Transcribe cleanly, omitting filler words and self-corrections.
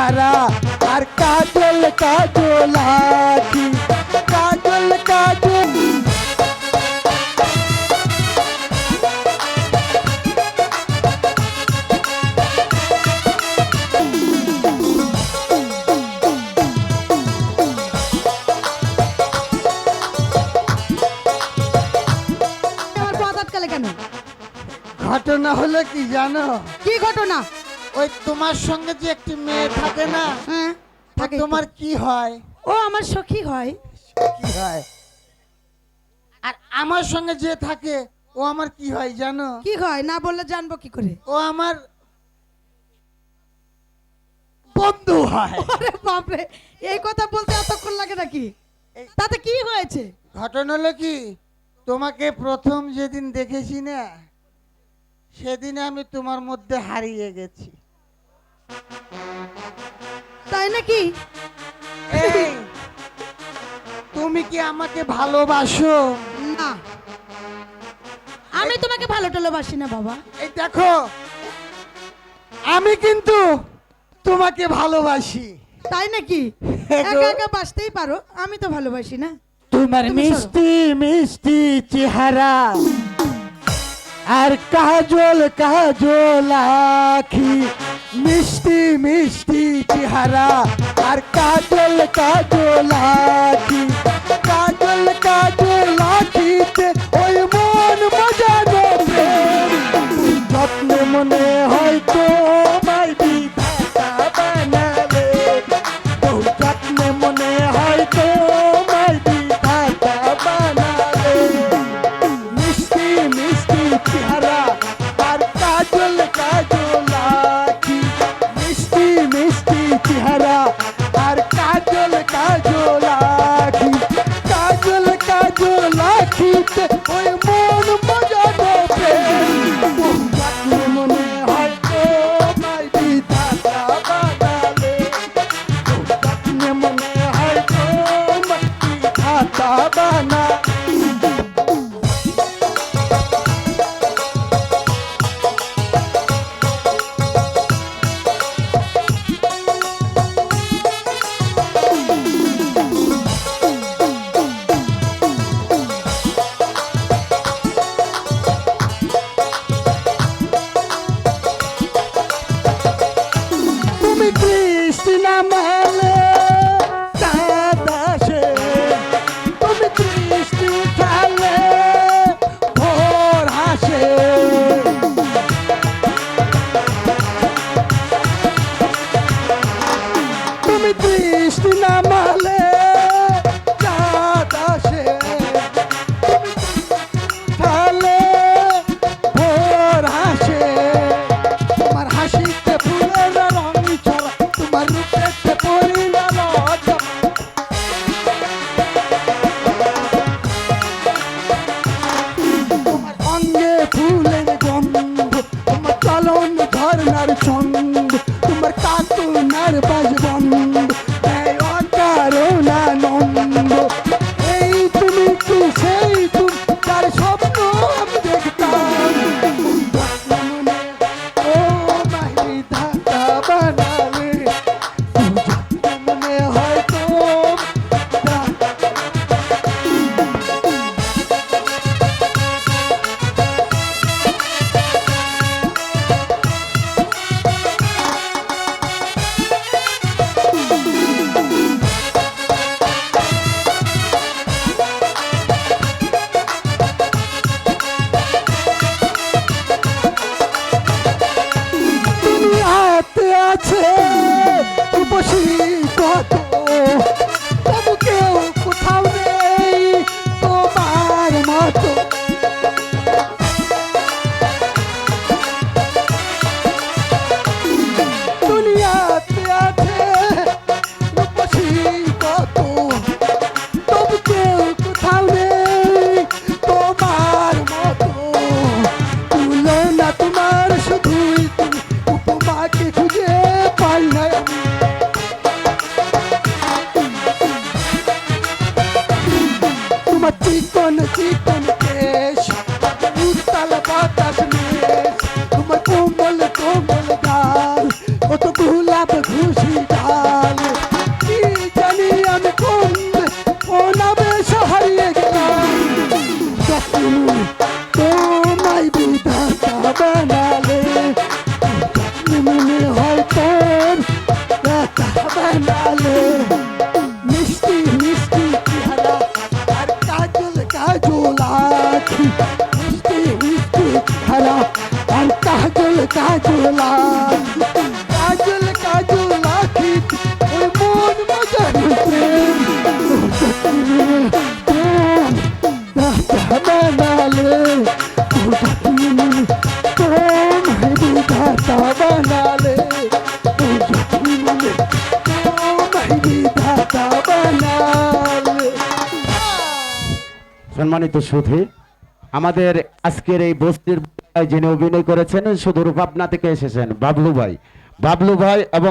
তারা আর কাজল কাজল আখি কাজল কাজল ঘটনা হলো কি জানো? কি ঘটনা? ওই তোমার সঙ্গে যে একটি মেয়ে থাকে না, হ্যাঁ থাকে। তোমার কি হয়? ও আমার সখী হয়। কি হয়? আর আমার সঙ্গে যে থাকে ও আমার কি হয় জানো? কি হয় না বললে জানবো কি করে? ও আমার বন্ধু হয়। আরে বাপরে, এই কথা বলতে এতক্ষণ লাগে নাকি? তাতে কি হয়েছে? ঘটনা হলো কি, তোমাকে প্রথম যেদিন দেখেছি না সেদিন আমি তোমার মধ্যে হারিয়ে গেছি। তাই নাকি? এই, তুমি কি আমাকে ভালোবাসো? না, আমি তোমাকে ভালো টালোবাসি না বাবা। এই দেখো, আমি কিন্তু তোমাকে ভালোবাসি। তাই নাকি? একা একা বাসতেই পারো, আমি তো ভালোবাসি না। তোমার মিষ্টি মিষ্টি চেহারা আর কাজল কাজল আখি, মিষ্টি মিষ্টি চেহারা আর কাজল কাজল আখি, কাজল কাজল আখিতে ওই মন মজানো প্রেম, যত্নে মনে হয়তো মাই বিধাতা বানালে, যত্নে মনে হয়তো মাই বিধাতা বানালে, মিষ্টি মিষ্টি চেহারা আর কাজল কাজল আখি, মিষ্টি মিষ্টি চেহারা আর কাজল কাজল আখি, কাজল কাজল আখিতে ওই মন মজানো প্রেম, যত্নে মনে হয়তো মাই বিধাতা বানালে, যত্নে মনে হয়তো মাই বিধাতা বানালে। তুমি কৃষ্ণ মালে দাদাসে, তুমি কৃষ্ণ খালে ভোর হাসে, তুমি কৃষ্ণ মালে দাদাসে, তুমি খালে ভোর হাসে, তোমার হাসিতে ফুলের রং ছড়া, তোমার রূপেতে পরিলা লজ্জা, তোমার অঙ্গে ফুলের গন্ধ, তোমার চলন ঝর্ণার ছন্দ, তোমার কাতুনার বাজবন্ধ, অকারণা নন্দ, এই তুমি কি সেই তুমি তার স্বপ্ন আমি দেখতাম, মনে ও মাই বিধাতা বানালে, মনে হয়তো সম্মানিত সুধী, আমাদের আজকের এই বস্তির যিনি অভিনয় করেছেন সুদূর পাবনা থেকে এসেছেন বাবলু ভাই এবং